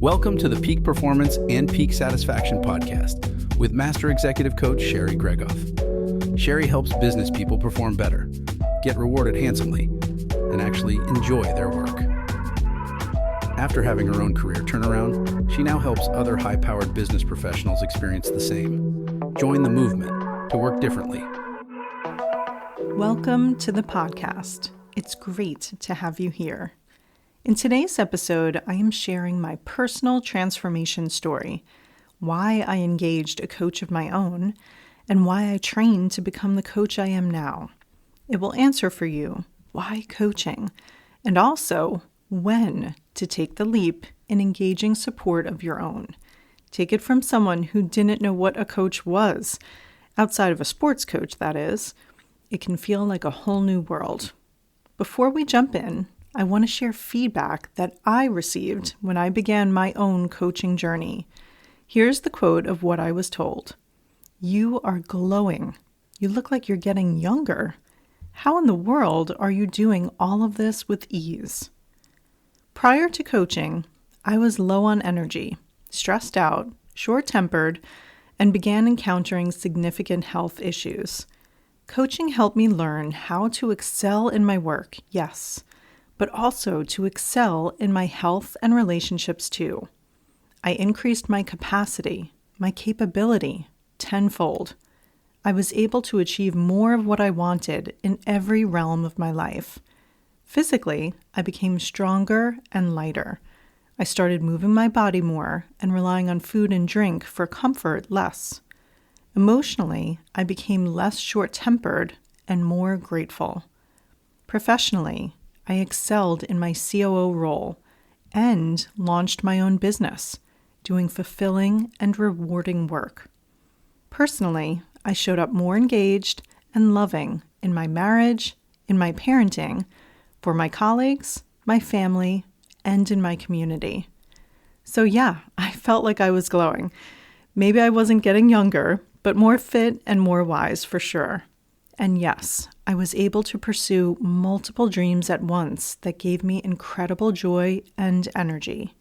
Welcome to the Peak Performance and Peak Satisfaction podcast with Master Executive Coach Sherry Gregoff. Sherry helps business people perform better, get rewarded handsomely, and actually enjoy their work. After having her own career turnaround, she now helps other high-powered business professionals experience the same. Join the movement to work differently. Welcome to the podcast. It's great to have you here. In today's episode, I am sharing my personal transformation story, why I engaged a coach of my own, and why I trained to become the coach I am now. It will answer for you why coaching, and also when to take the leap in engaging support of your own. Take it from someone who didn't know what a coach was, outside of a sports coach, that is. It can feel like a whole new world. Before we jump in, I want to share feedback that I received when I began my own coaching journey. Here's the quote of what I was told. "You are glowing. You look like you're getting younger. How in the world are you doing all of this with ease?" Prior to coaching, I was low on energy, stressed out, short-tempered, and began encountering significant health issues. Coaching helped me learn how to excel in my work, yes, but also to excel in my health and relationships too. I increased my capacity, my capability, tenfold. I was able to achieve more of what I wanted in every realm of my life. Physically, I became stronger and lighter. I started moving my body more and relying on food and drink for comfort less. Emotionally, I became less short-tempered and more grateful. Professionally, I excelled in my COO role and launched my own business, doing fulfilling and rewarding work. Personally, I showed up more engaged and loving in my marriage, in my parenting, for my colleagues, my family, and in my community. So yeah, I felt like I was glowing. Maybe I wasn't getting younger, but more fit and more wise for sure. And yes, I was able to pursue multiple dreams at once that gave me incredible joy and energy.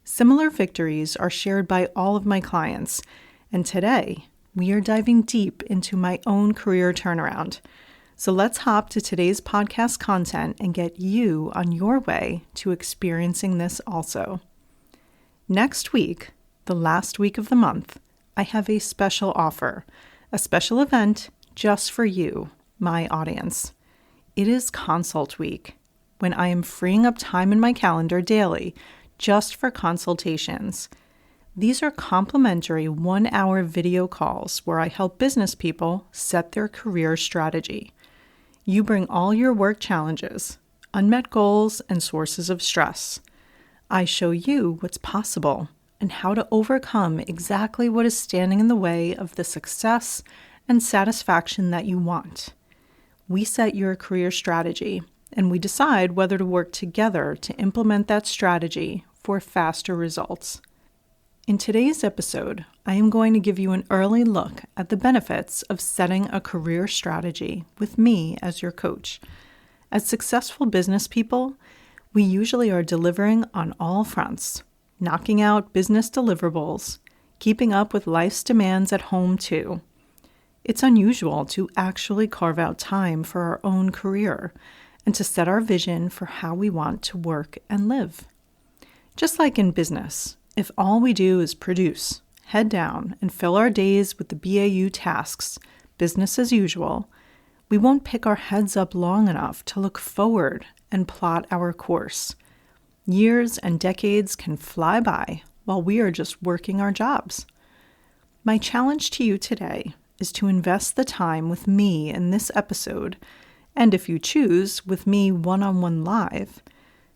Similar victories are shared by all of my clients, and today we are diving deep into my own career turnaround. So let's hop to today's podcast content and get you on your way to experiencing this also. Next week, the last week of the month, I have a special offer, a special event just for you, my audience. It is Consult Week, when I am freeing up time in my calendar daily just for consultations. These are complimentary 1-hour video calls where I help business people set their career strategy. You bring all your work challenges, unmet goals, and sources of stress. I show you what's possible and how to overcome exactly what is standing in the way of the success and satisfaction that you want. We set your career strategy, and we decide whether to work together to implement that strategy for faster results. In today's episode, I am going to give you an early look at the benefits of setting a career strategy with me as your coach. As successful business people, we usually are delivering on all fronts, knocking out business deliverables, keeping up with life's demands at home too. It's unusual to actually carve out time for our own career and to set our vision for how we want to work and live. Just like in business, if all we do is produce, head down, and fill our days with the BAU tasks, business as usual, we won't pick our heads up long enough to look forward and plot our course. Years and decades can fly by while we are just working our jobs. My challenge to you today is to invest the time with me in this episode, and if you choose, with me one-on-one live,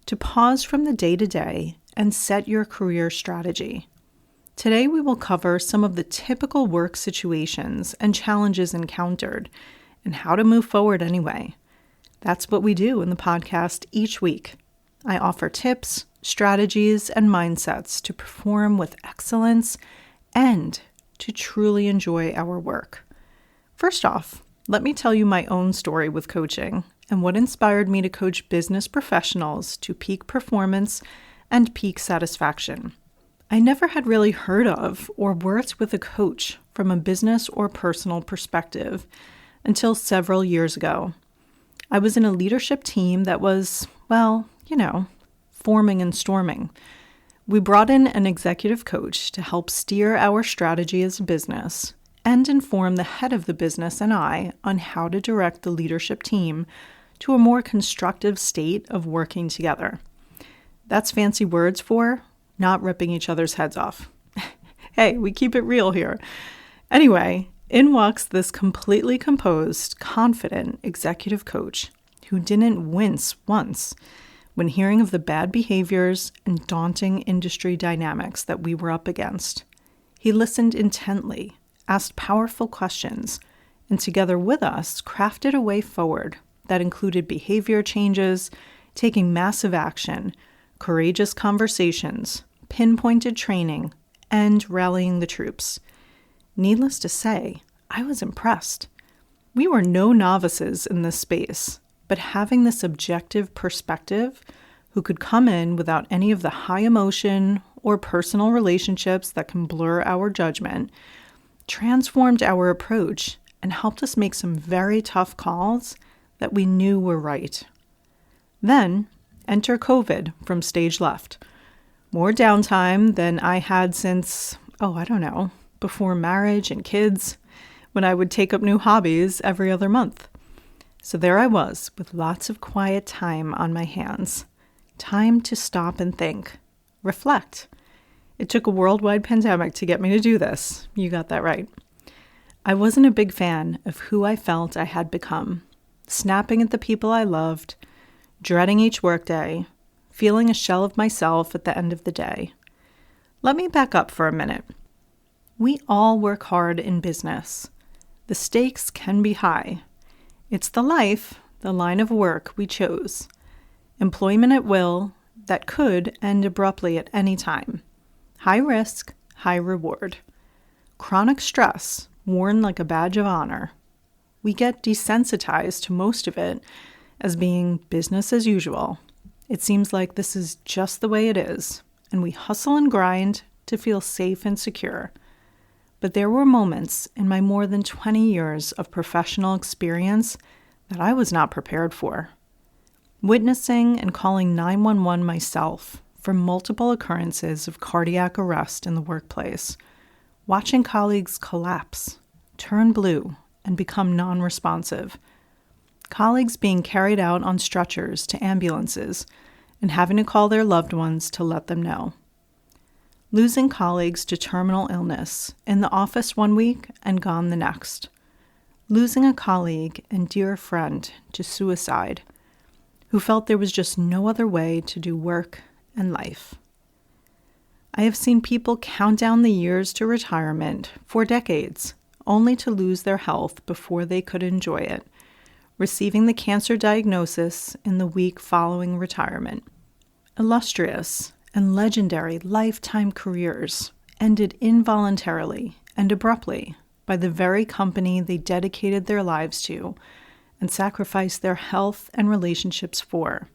to pause from the day-to-day and set your career strategy. Today we will cover some of the typical work situations and challenges encountered, and how to move forward anyway. That's what we do in the podcast each week. I offer tips, strategies, and mindsets to perform with excellence and to truly enjoy our work. First off, let me tell you my own story with coaching and what inspired me to coach business professionals to peak performance and peak satisfaction. I never had really heard of or worked with a coach from a business or personal perspective until several years ago. I was in a leadership team that was, forming and storming. We brought in an executive coach to help steer our strategy as a business and inform the head of the business and I on how to direct the leadership team to a more constructive state of working together. That's fancy words for not ripping each other's heads off. Hey, we keep it real here. Anyway, in walks this completely composed, confident executive coach who didn't wince once when hearing of the bad behaviors and daunting industry dynamics that we were up against. He listened intently, asked powerful questions, and together with us crafted a way forward that included behavior changes, taking massive action, courageous conversations, pinpointed training, and rallying the troops. Needless to say, I was impressed. We were no novices in this space, but having this objective perspective who could come in without any of the high emotion or personal relationships that can blur our judgment transformed our approach and helped us make some very tough calls that we knew were right. Then, enter COVID from stage left. More downtime than I had since, before marriage and kids, when I would take up new hobbies every other month. So there I was, with lots of quiet time on my hands. Time to stop and think, reflect. It took a worldwide pandemic to get me to do this. You got that right. I wasn't a big fan of who I felt I had become, snapping at the people I loved, dreading each workday, feeling a shell of myself at the end of the day. Let me back up for a minute. We all work hard in business. The stakes can be high. It's the line of work we chose. Employment at will that could end abruptly at any time. High risk, high reward. Chronic stress worn like a badge of honor. We get desensitized to most of it as being business as usual. It seems like this is just the way it is, and we hustle and grind to feel safe and secure. But there were moments in my more than 20 years of professional experience that I was not prepared for. Witnessing and calling 911 myself for multiple occurrences of cardiac arrest in the workplace, watching colleagues collapse, turn blue, and become non-responsive, colleagues being carried out on stretchers to ambulances and having to call their loved ones to let them know. Losing colleagues to terminal illness in the office one week and gone the next. Losing a colleague and dear friend to suicide who felt there was just no other way to do work and life. I have seen people count down the years to retirement for decades, only to lose their health before they could enjoy it, receiving the cancer diagnosis in the week following retirement. Illustrious and legendary lifetime careers ended involuntarily and abruptly by the very company they dedicated their lives to and sacrificed their health and relationships for.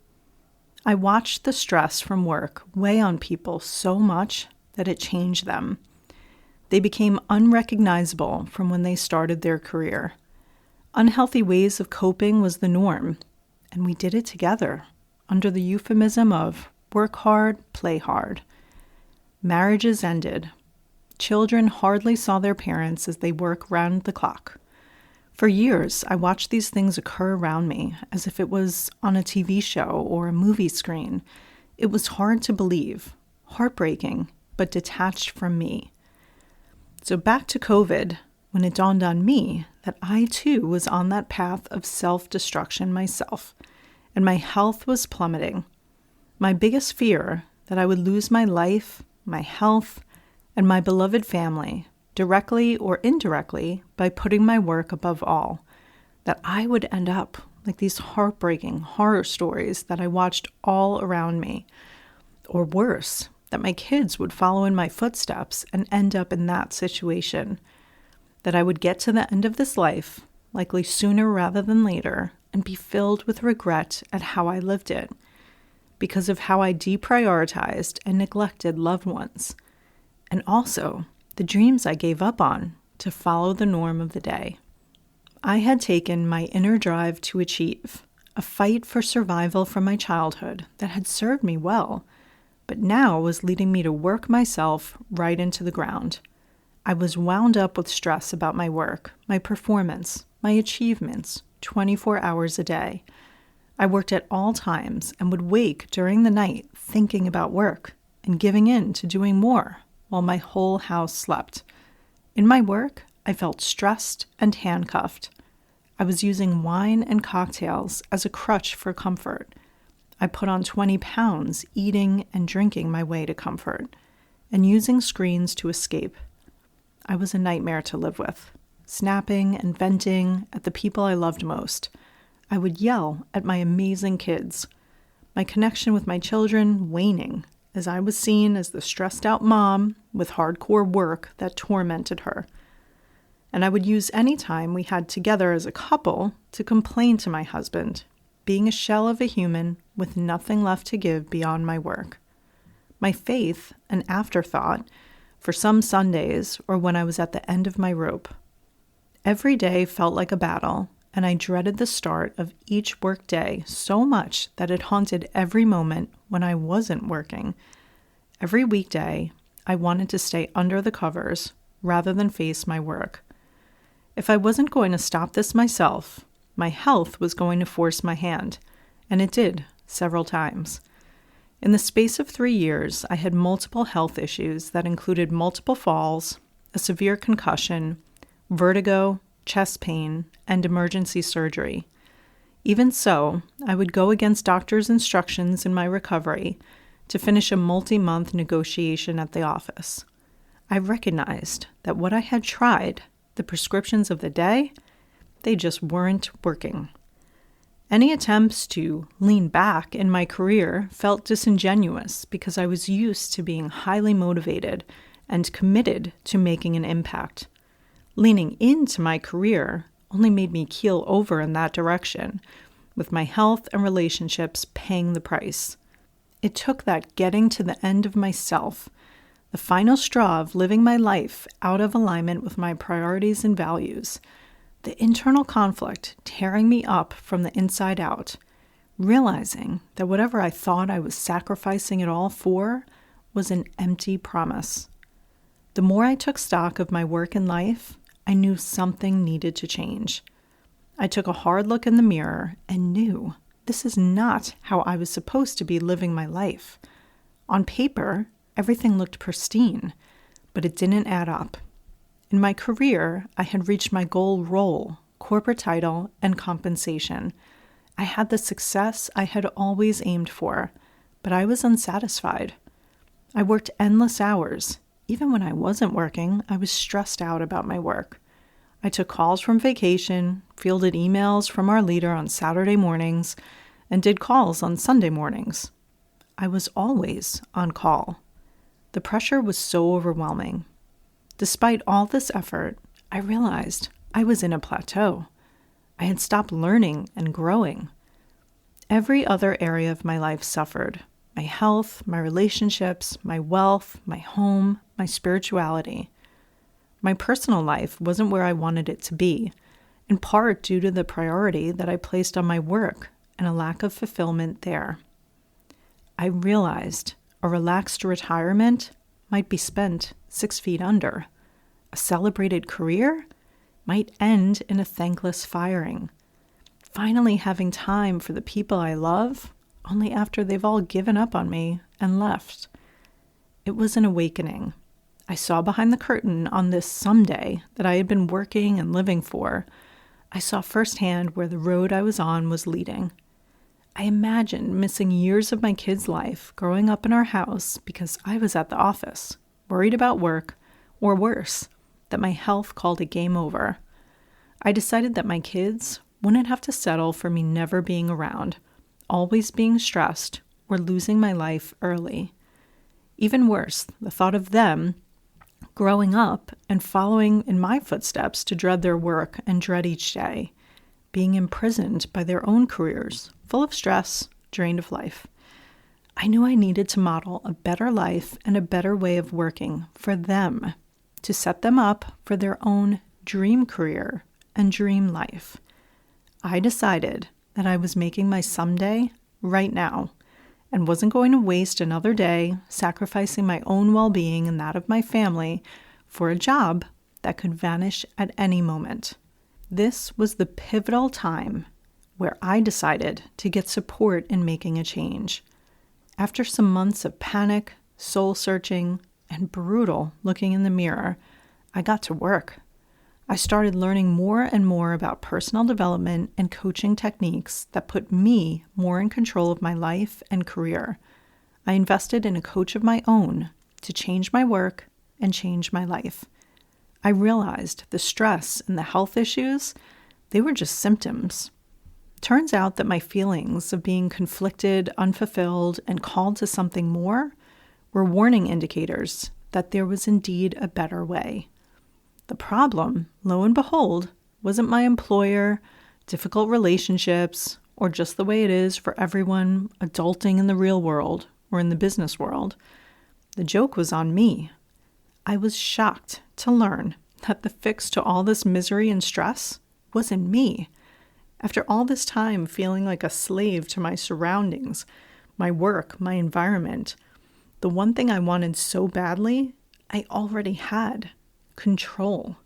I watched the stress from work weigh on people so much that it changed them. They became unrecognizable from when they started their career. Unhealthy ways of coping was the norm, and we did it together under the euphemism of work hard, play hard. Marriages ended. Children hardly saw their parents as they work round the clock. For years, I watched these things occur around me as if it was on a TV show or a movie screen. It was hard to believe, heartbreaking, but detached from me. So back to COVID, when it dawned on me that I too was on that path of self-destruction myself, and my health was plummeting. My biggest fear that I would lose my life, my health, and my beloved family, directly or indirectly, by putting my work above all, that I would end up like these heartbreaking horror stories that I watched all around me, or worse, that my kids would follow in my footsteps and end up in that situation, that I would get to the end of this life, likely sooner rather than later, and be filled with regret at how I lived it, because of how I deprioritized and neglected loved ones, and also the dreams I gave up on to follow the norm of the day. I had taken my inner drive to achieve, a fight for survival from my childhood that had served me well, but now was leading me to work myself right into the ground. I was wound up with stress about my work, my performance, my achievements, 24 hours a day. I worked at all times and would wake during the night thinking about work and giving in to doing more while my whole house slept. In my work, I felt stressed and handcuffed. I was using wine and cocktails as a crutch for comfort. I put on 20 pounds eating and drinking my way to comfort and using screens to escape. I was a nightmare to live with, snapping and venting at the people I loved most. I would yell at my amazing kids, my connection with my children waning as I was seen as the stressed-out mom with hardcore work that tormented her. And I would use any time we had together as a couple to complain to my husband, being a shell of a human with nothing left to give beyond my work. My faith, an afterthought, for some Sundays or when I was at the end of my rope. Every day felt like a battle, and I dreaded the start of each work day so much that it haunted every moment when I wasn't working. Every weekday, I wanted to stay under the covers rather than face my work. If I wasn't going to stop this myself, my health was going to force my hand, and it did several times. In the space of 3 years, I had multiple health issues that included multiple falls, a severe concussion, vertigo, chest pain, and emergency surgery. Even so, I would go against doctors' instructions in my recovery to finish a multi-month negotiation at the office. I recognized that what I had tried, the prescriptions of the day, they just weren't working. Any attempts to lean back in my career felt disingenuous because I was used to being highly motivated and committed to making an impact. Leaning into my career only made me keel over in that direction, with my health and relationships paying the price. It took that getting to the end of myself, the final straw of living my life out of alignment with my priorities and values, the internal conflict tearing me up from the inside out, realizing that whatever I thought I was sacrificing it all for was an empty promise. The more I took stock of my work and life, I knew something needed to change. I took a hard look in the mirror and knew this is not how I was supposed to be living my life. On paper, everything looked pristine, but it didn't add up. In my career, I had reached my goal role, corporate title, and compensation. I had the success I had always aimed for, but I was unsatisfied. I worked endless hours. Even when I wasn't working, I was stressed out about my work. I took calls from vacation, fielded emails from our leader on Saturday mornings, and did calls on Sunday mornings. I was always on call. The pressure was so overwhelming. Despite all this effort, I realized I was in a plateau. I had stopped learning and growing. Every other area of my life suffered. My health, my relationships, my wealth, my home, my spirituality. My personal life wasn't where I wanted it to be, in part due to the priority that I placed on my work and a lack of fulfillment there. I realized a relaxed retirement might be spent 6 feet under. A celebrated career might end in a thankless firing. Finally having time for the people I love, only after they've all given up on me and left. It was an awakening. I saw behind the curtain on this someday that I had been working and living for. I saw firsthand where the road I was on was leading. I imagined missing years of my kid's life growing up in our house because I was at the office, worried about work, or worse, that my health called it game over. I decided that my kids wouldn't have to settle for me never being around, always being stressed, or losing my life early. Even worse, the thought of them growing up and following in my footsteps to dread their work and dread each day, being imprisoned by their own careers, full of stress, drained of life. I knew I needed to model a better life and a better way of working for them, to set them up for their own dream career and dream life. I decided that I was making my someday right now and wasn't going to waste another day sacrificing my own well-being and that of my family for a job that could vanish at any moment. This was the pivotal time where I decided to get support in making a change. After some months of panic, soul-searching, and brutal looking in the mirror, I got to work. I started learning more and more about personal development and coaching techniques that put me more in control of my life and career. I invested in a coach of my own to change my work and change my life. I realized the stress and the health issues, they were just symptoms. Turns out that my feelings of being conflicted, unfulfilled, and called to something more were warning indicators that there was indeed a better way. The problem, lo and behold, wasn't my employer, difficult relationships, or just the way it is for everyone adulting in the real world or in the business world. The joke was on me. I was shocked to learn that the fix to all this misery and stress wasn't me. After all this time feeling like a slave to my surroundings, my work, my environment, the one thing I wanted so badly, I already had: control.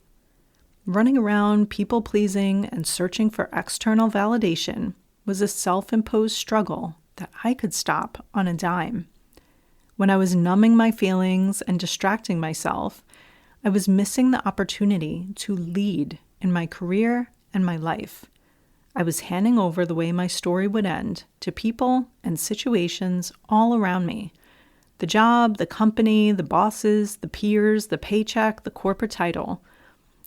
Running around people-pleasing and searching for external validation was a self-imposed struggle that I could stop on a dime. When I was numbing my feelings and distracting myself, I was missing the opportunity to lead in my career and my life. I was handing over the way my story would end to people and situations all around me. The job, the company, the bosses, the peers, the paycheck, the corporate title,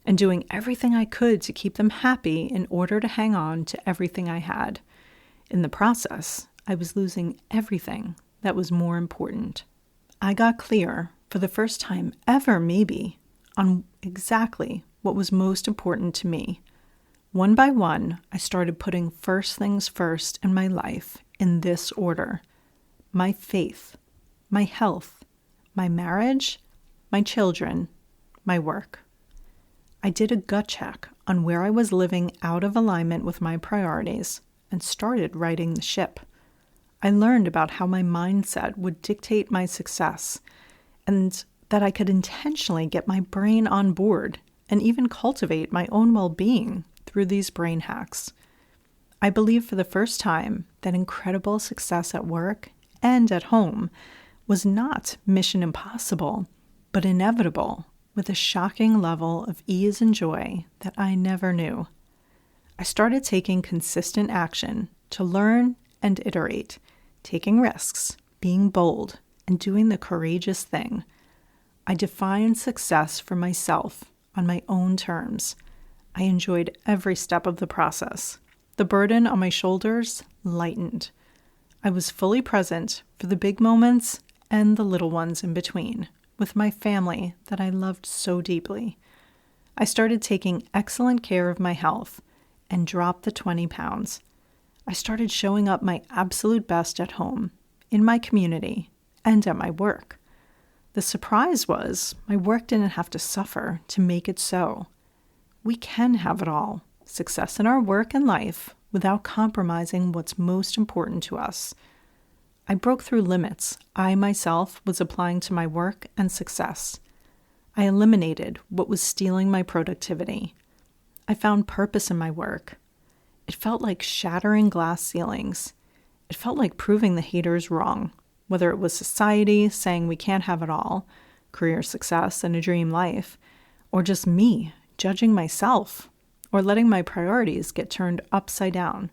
and doing everything I could to keep them happy in order to hang on to everything I had. In the process, I was losing everything that was more important. I got clear, for the first time ever maybe, on exactly what was most important to me. One by one, I started putting first things first in my life in this order: my faith, my health, my marriage, my children, my work. I did a gut check on where I was living out of alignment with my priorities and started righting the ship. I learned about how my mindset would dictate my success and that I could intentionally get my brain on board and even cultivate my own well-being through these brain hacks. I believe for the first time that incredible success at work and at home was not mission impossible, but inevitable, with a shocking level of ease and joy that I never knew. I started taking consistent action to learn and iterate, taking risks, being bold, and doing the courageous thing. I defined success for myself on my own terms. I enjoyed every step of the process. The burden on my shoulders lightened. I was fully present for the big moments and the little ones in between, with my family that I loved so deeply. I started taking excellent care of my health and dropped the 20 pounds. I started showing up my absolute best at home, in my community, and at my work. The surprise was my work didn't have to suffer to make it so. We can have it all, success in our work and life, without compromising what's most important to us. I broke through limits I myself was applying to my work and success. I eliminated what was stealing my productivity. I found purpose in my work. It felt like shattering glass ceilings. It felt like proving the haters wrong, whether it was society saying we can't have it all, career success and a dream life, or just me judging myself or letting my priorities get turned upside down.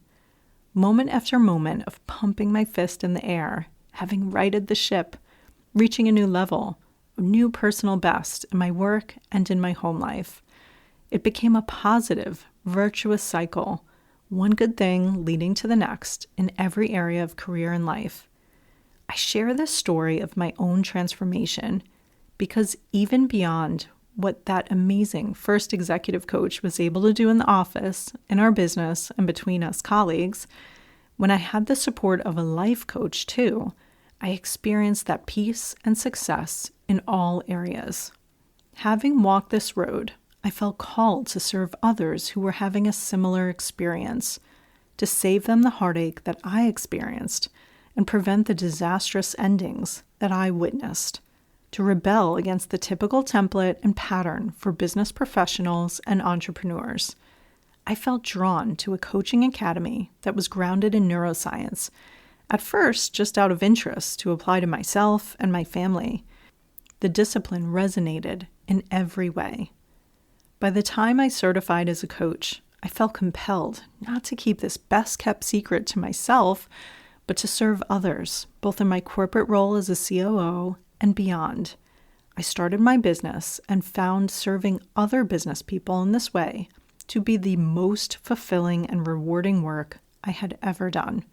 Moment after moment of pumping my fist in the air, having righted the ship, reaching a new level, a new personal best in my work and in my home life. It became a positive, virtuous cycle, one good thing leading to the next in every area of career and life. I share this story of my own transformation because even beyond what that amazing first executive coach was able to do in the office, in our business, and between us colleagues, when I had the support of a life coach too, I experienced that peace and success in all areas. Having walked this road, I felt called to serve others who were having a similar experience, to save them the heartache that I experienced and prevent the disastrous endings that I witnessed, to rebel against the typical template and pattern for business professionals and entrepreneurs. I felt drawn to a coaching academy that was grounded in neuroscience, at first just out of interest to apply to myself and my family. The discipline resonated in every way. By the time I certified as a coach, I felt compelled not to keep this best-kept secret to myself, but to serve others, both in my corporate role as a COO and beyond. I started my business and found serving other business people in this way to be the most fulfilling and rewarding work I had ever done.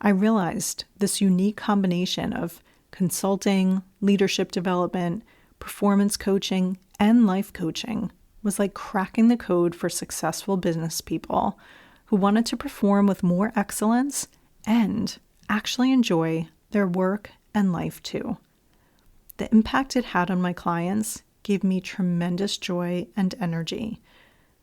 I realized this unique combination of consulting, leadership development, performance coaching, and life coaching was like cracking the code for successful business people who wanted to perform with more excellence and actually enjoy their work and life too. The impact it had on my clients gave me tremendous joy and energy.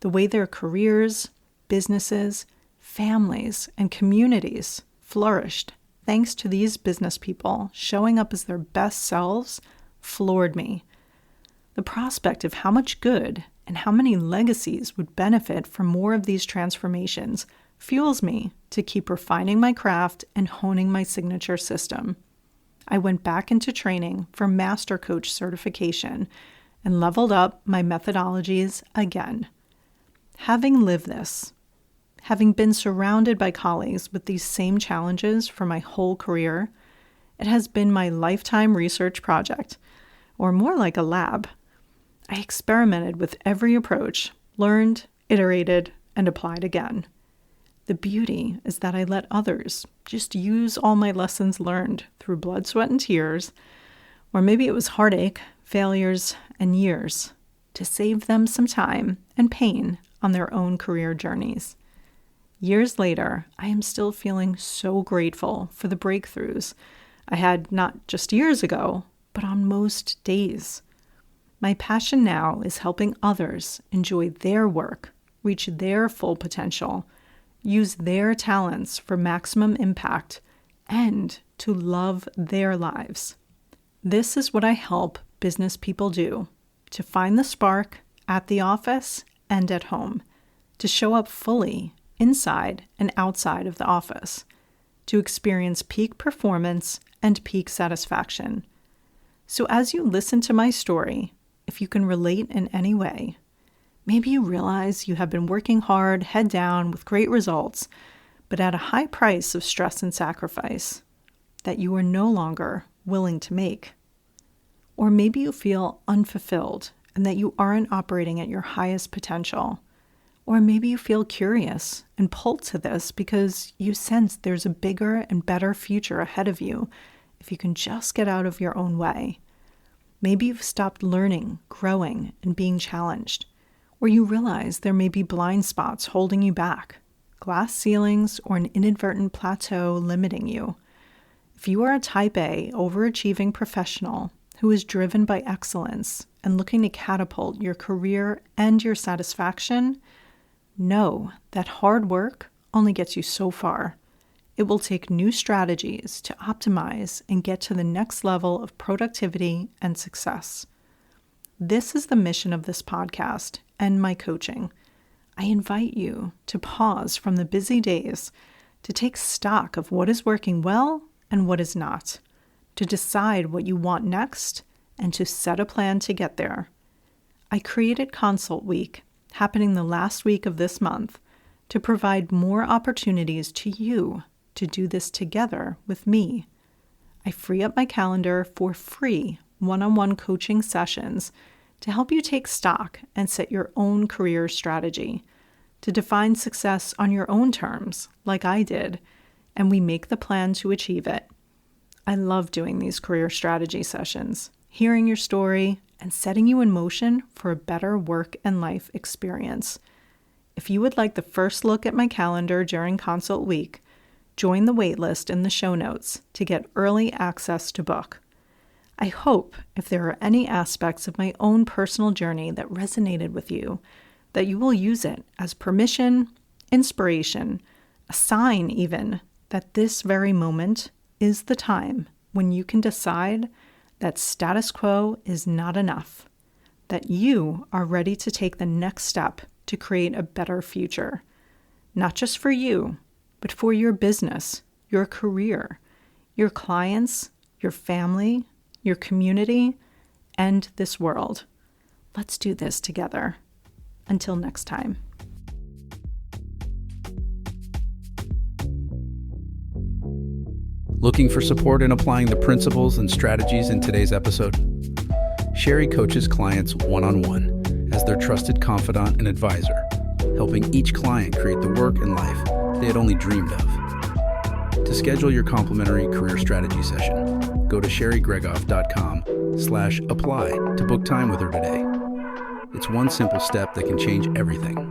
The way their careers, businesses, families, and communities flourished thanks to these business people showing up as their best selves floored me. The prospect of how much good and how many legacies would benefit from more of these transformations fuels me to keep refining my craft and honing my signature system. I went back into training for Master Coach certification and leveled up my methodologies again. Having lived this, having been surrounded by colleagues with these same challenges for my whole career, it has been my lifetime research project, or more like a lab. I experimented with every approach, learned, iterated, and applied again. The beauty is that I let others just use all my lessons learned through blood, sweat, and tears, or maybe it was heartache, failures, and years, to save them some time and pain on their own career journeys. Years later, I am still feeling so grateful for the breakthroughs I had not just years ago, but on most days. My passion now is helping others enjoy their work, reach their full potential, use their talents for maximum impact, and to love their lives. This is what I help business people do, to find the spark at the office and at home, to show up fully inside and outside of the office, to experience peak performance and peak satisfaction. So as you listen to my story, if you can relate in any way, maybe you realize you have been working hard, head down, with great results, but at a high price of stress and sacrifice that you are no longer willing to make. Or maybe you feel unfulfilled and that you aren't operating at your highest potential. Or maybe you feel curious and pulled to this because you sense there's a bigger and better future ahead of you if you can just get out of your own way. Maybe you've stopped learning, growing, and being challenged. Or you realize there may be blind spots holding you back, glass ceilings, or an inadvertent plateau limiting you. If you are a type A, overachieving professional who is driven by excellence and looking to catapult your career and your satisfaction, know that hard work only gets you so far. It will take new strategies to optimize and get to the next level of productivity and success. This is the mission of this podcast and my coaching. I invite you to pause from the busy days to take stock of what is working well and what is not, to decide what you want next, and to set a plan to get there. I created Consult Week, happening the last week of this month, to provide more opportunities to you to do this together with me. I free up my calendar for free one-on-one coaching sessions to help you take stock and set your own career strategy, to define success on your own terms, like I did, and we make the plan to achieve it. I love doing these career strategy sessions, hearing your story, and setting you in motion for a better work and life experience. If you would like the first look at my calendar during Consult Week, Join the waitlist in the show notes to get early access to book. I hope if there are any aspects of my own personal journey that resonated with you, that you will use it as permission, inspiration, a sign even that this very moment is the time when you can decide that status quo is not enough, that you are ready to take the next step to create a better future, not just for you, but for your business, your career, your clients, your family, your community, and this world. Let's do this together. Until next time. Looking for support in applying the principles and strategies in today's episode? Sherry coaches clients one-on-one as their trusted confidant and advisor, helping each client create the work and life they had only dreamed of. To schedule your complimentary career strategy session, go to sherrygregoff.com/apply to book time with her today. It's one simple step that can change everything.